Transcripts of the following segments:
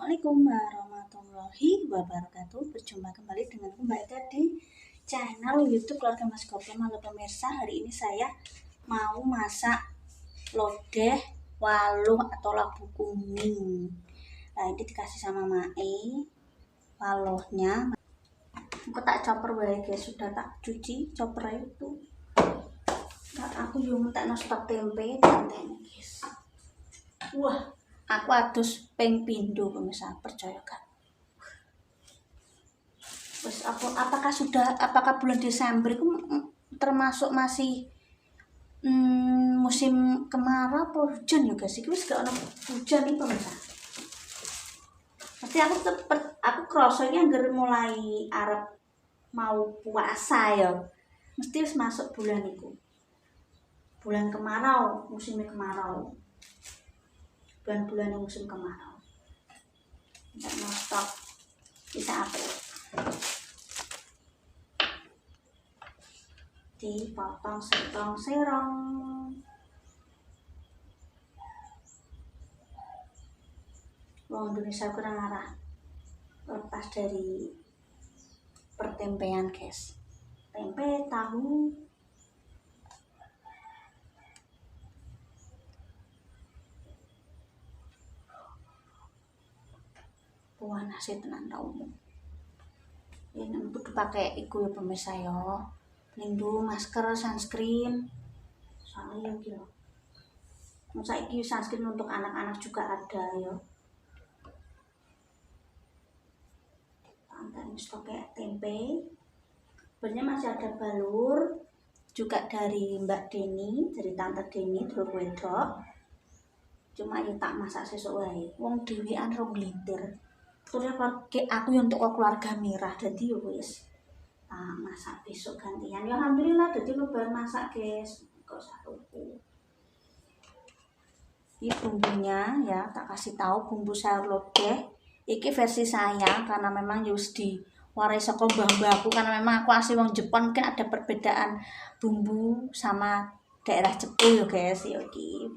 Assalamualaikum warahmatullahi wabarakatuh. Berjumpa kembali dengan Mbak Eda di channel YouTube Keluarga Mas Gopeng. Halo pemirsa, hari ini saya mau masak lodeh waluh atau labu kuning. Nah, ini dikasih sama Mae waluhnya. Aku tak chopper wae guys, sudah tak cuci choppernya itu. Nah, aku juga tak stok tempe dan guys. Wah, aku adus ping pindho pemirsa, percaya kan? Terus apakah bulan Desember itu termasuk masih musim kemarau atau hujan ya guys? Itu gak ada hujan nih pemirsa. Pasti aku kerasanya mulai Arab mau puasa ya. Mesti harus masuk bulan itu. Bulan kemarau, musimnya kemarau. Bulan-bulan musim kemarau. Tidak mau stok bisa apa? Dipotong serong-serong. Wong Indonesia kurang arah lepas dari pertempean guys. Tempe, tahu, wah nasi tenan tau. Ini kudu pakai iku ya pemirsa ya. Pelindung, masker, sunscreen. Soalnya ya gitu. Masa iki sunscreen untuk anak-anak juga ada ya. Tantan stok kayak tempe. Sebenarnya masih ada balur juga dari Mbak Deni, dari Tante Deni terus wedok. Cuma ya tak masak sesuk wae. Wong dhewean 2 liter. Terus aku yang untuk keluarga Mirah jadi yo wis masak besok gantian ya alhamdulillah jadi lu baru masak guys kok satuku ini bumbunya ya tak kasih tahu bumbu sayur lodeh iki versi saya karena memang just di warai saka mbah-mbahku karena memang aku asli wong Jepang mungkin ada perbedaan bumbu sama daerah Cepu ya guys ya iki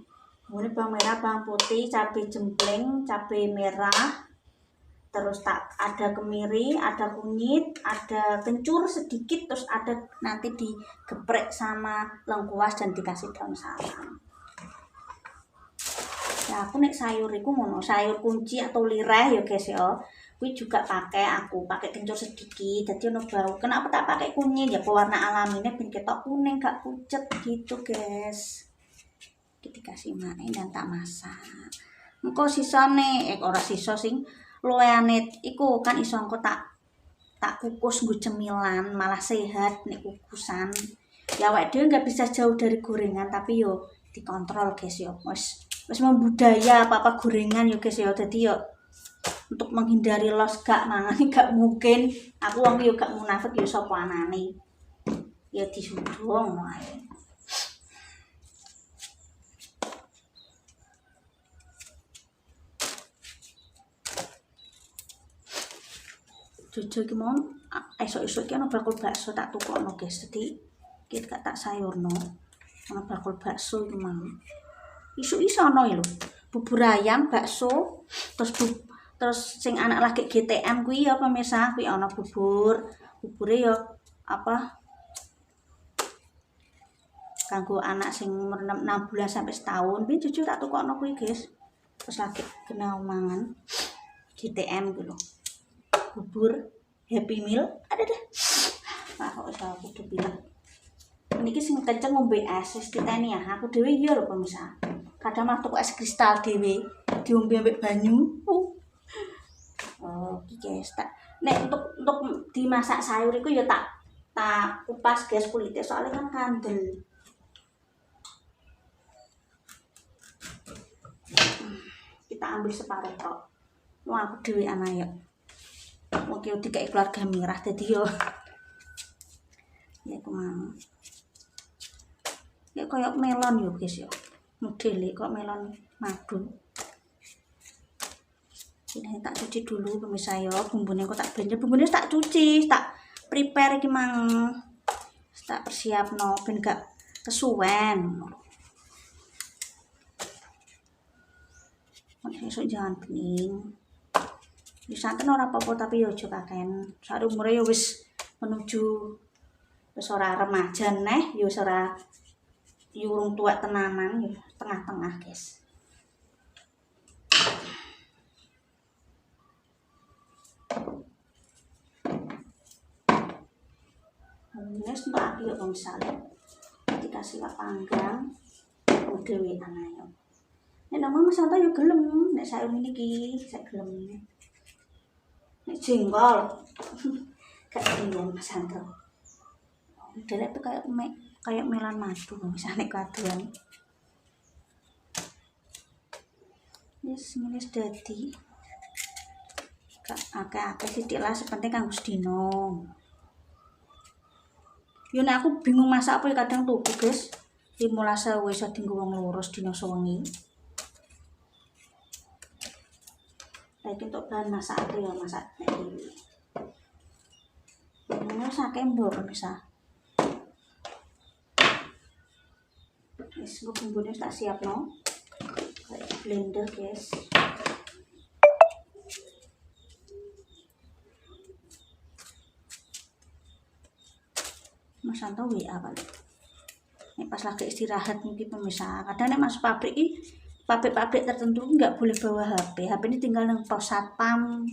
kemudian bawang merah bawang putih cabai jempleng cabai merah terus tak ada kemiri, ada kunyit, ada kencur sedikit, terus ada nanti digeprek sama lengkuas dan dikasih daun salam. Ya aku nek sayur iku ngono, sayur kunci atau lireh ya guys ya. Kuwi juga pakai kencur sedikit, jadi ono bau. Kenapa tak pakai kunyit ya pewarna alaminya ben ketok kuning gak pucet gitu guys. Kita kasih Mae dan tak masak. Engko sisane ora sisa sing luweane iku kan iso engko tak kukus nggo cemilan malah sehat nek kukusan ya awake dhewe enggak bisa jauh dari gorengan tapi yo dikontrol guys yo wis membudaya apa gorengan yo guys yo dadi yo untuk menghindari los gak mangan gak mungkin aku wong yo gak munafik yo sapa anane ya disudung wae. Jujur iki mau esuk-esuk iki ana bakul bakso tak tukokno guys. Dadi iki gak tak sayurno. Ana bakul bakso iki mau. Isu-isu ana lho. Bubur ayam, bakso, terus sing anak lagi GTM kuwi ya pemirsa, kuwi ana bubure ya apa kanggo anak sing umur 6 bulan sampai setahun. Kuwi jujur tak tukokno kuwi guys. Terus lagi kena mangan GTM kuwi lho. Bubur Happy Meal ada deh. Nah, kok iso aku kudu bilang. Niki sing kenceng ngombe es wis diteni ya. Aku dhewe iya lho pemirsa. Kadang mah tuku es kristal dhewe diombe ambek banyu. Oh, iki guys. Nek untuk dimasak sayur iku ya tak kupas guys kulitnya soalnya kan kandel. Kita ambil separuh tok. Wah, aku dhewe ana ya. Mungkin dikai keluarga Mirah dadi yo ya kemana ya kayak melon yo guys yo modele kok melon madu ini tak cuci dulu pemirsa yo bumbunya kok tak blender bumbunya tak cuci tak prepare iki mang tak persiapno ben gak kesuwen besok jangan bening Ya santen ora apa-apa tapi ya aja kakean. Sak umure ya wis menuju wis ora remaja neh, ya wis ora ya urung tua tenanan ya tengah-tengah, guys. Ini untuk aku ya misalnya dikasih wak panggang dewe ayo. Nek nama Mas Santo ya gelem, nek sayur niki saya gelem. Nek jengkol gak gelem Mas Santo. Delek tuh kayak melan madu misalnya kaduan. Yes, minis dadi. Gak akeh-akeh sithik lah sepenting kanggo sedina. Yo nek aku bingung masak apa ya kadang tuku, guys. 15.000 iso dienggo wong loro sedina sewengi. Lagi untuk bahan masak apa ya masak nek iki. Ini sake mbok bisa. Wis bumbune tak siapno. Kayak blender, guys. Mas Santo WA kali. Nek pas lagi istirahat mungkin pemirsa. Kadang nek masuk pabrik pabrik tertentu nggak boleh bawa HP. HP ini tinggal nang pos satpam.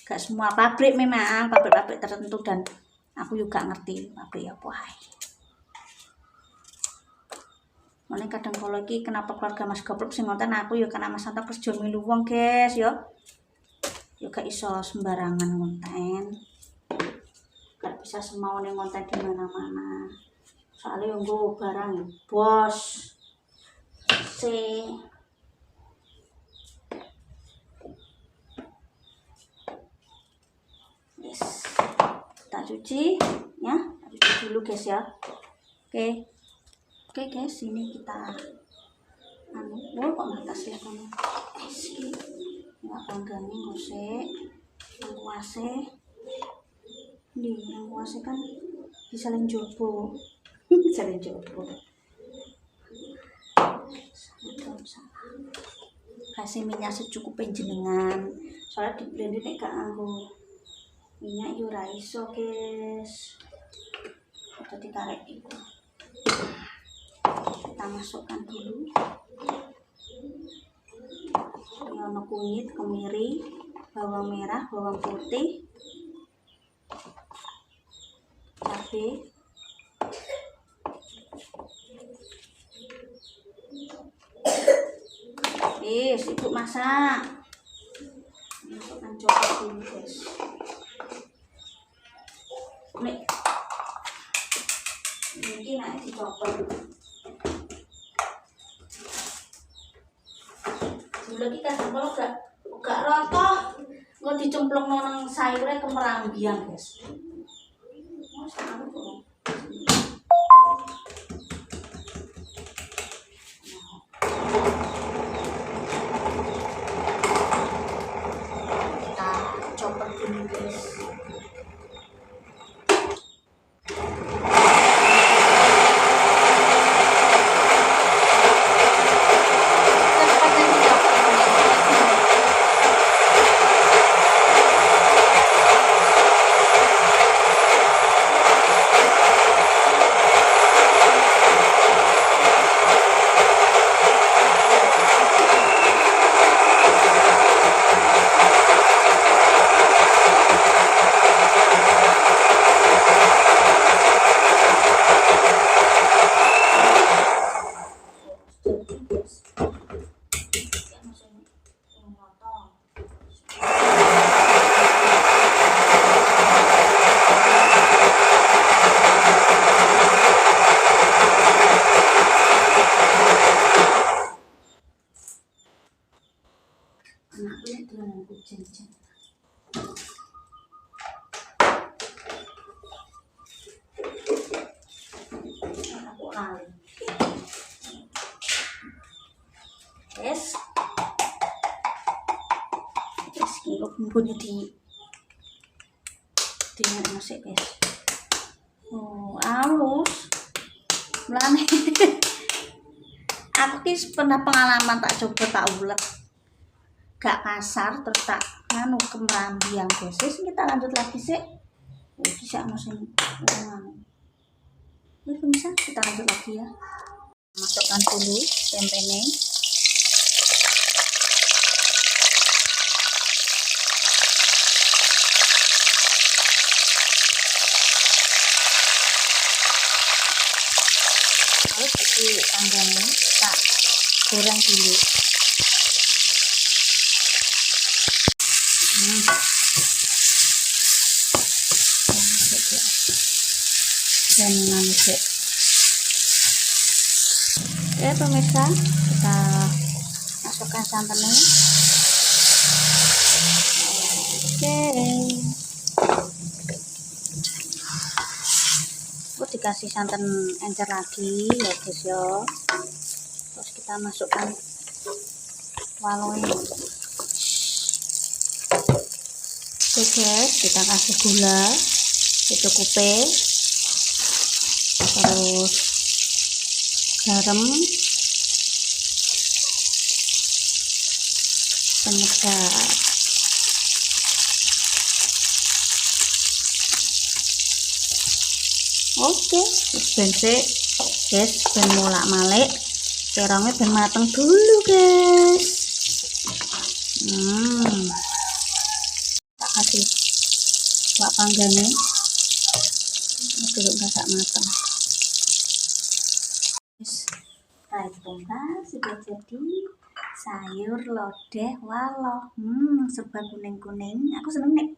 Gak semua pabrik memang, pabrik tertentu dan aku juga ngerti pabrik apa ae. Mane kadang kalau iki kenapa keluarga Mas Goblok sing ngoten aku ya karena Mas Santo kerja milu wong, guys, yo. Yo gak iso sembarangan ngonten. Gak bisa semau nih ngonten di mana-mana. Soalnya yang gue barang bos yes, tak cuci ya, tak cuci dulu, guys, ya. Oke guys, ini kita kok matas ya kamu nggak panggangnya gosek yang kuase yang kuase kan bisa lenjobo kasih minyak secukupnya jenengan soalnya di blender nek gak nganggo minyak yo ora iso, guys. Jadi tarik itu kita masukkan dulu ono kunyit, kemiri, bawang merah, bawang putih, cabai, ibu masak. Masukkan coklat dulu, guys. Ini nanti dicopot. Sebelum kita kalau gak rotoh, nggak dicemplung nang sayurnya kemerambiang, guys. Kita copot dulu, guys. Yes, ini bumbunya di masuk, guys. Halus melane. Aku pernah pengalaman tak coba tak ulet gak kasar terus tak anu kemerambiang guys. Kita lanjut lagi sih. Bisa mesin anu. Bisa kita lanjut lagi ya. Masukkan dulu tempenya. Terus isi panggangnya tak goreng dulu. Dan manisik. Oke pemirsa, kita masukkan santannya. Oke. Dikasih santan encer lagi ya guys ya. Terus kita masukkan waloi. Oke guys, kita kasih gula secukupnya, terus garam, penyedap. Oke, bensin guys, ben molak-malik terongnya ben mateng dulu guys. Tak kasih wak panggangnya dulu masak mateng. Baik pemirsa, sudah jadi sayur lodeh waloh. Serba kuning-kuning. Aku seneng nih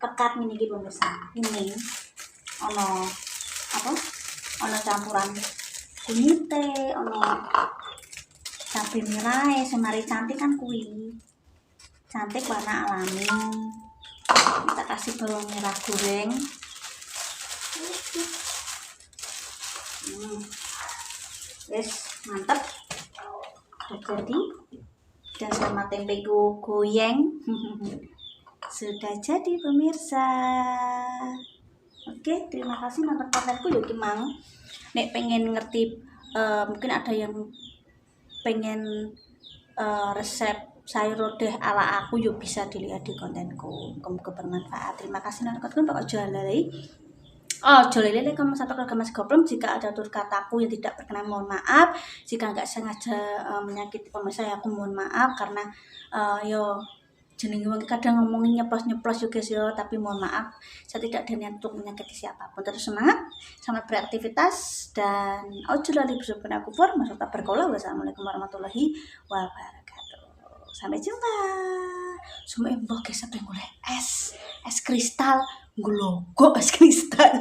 pekat ini gitu pemirsa. Ini ono apa? Ono campuran kunite, ono cabai merah, semari cantik kan kuih. Cantik warna alami. Kita kasih bawang merah goreng. Yes, mantap. Sudah jadi. Dan sama tempe goyeng. Sudah jadi pemirsa. Oke, terima kasih nonton kontenku yuk Mang. Nek pengen ngerti mungkin ada yang pengen resep sayur lodeh ala aku yuk bisa dilihat di kontenku. Semoga bermanfaat. Terima kasih nonton kontenku. Pak Jalali. Jolele kamu satu keluarga Mas Goblom. Jika ada tutur kataku yang tidak berkenan mohon maaf. Jika nggak sengaja menyakiti pemirsa ya aku mohon maaf karena yo jenenge wong kadang ngomongin nyeplos-nyeplos juga sih, tapi mohon maaf saya tidak ada niat untuk menyakiti siapapun. Terus semangat, selamat beraktivitas dan ojo lali bersyukur aku pur maksudnya berkolah. Wassalamualaikum warahmatullahi wabarakatuh. Sampai jumpa. Semua mbok guys sampai golek es kristal, nglogo es kristal.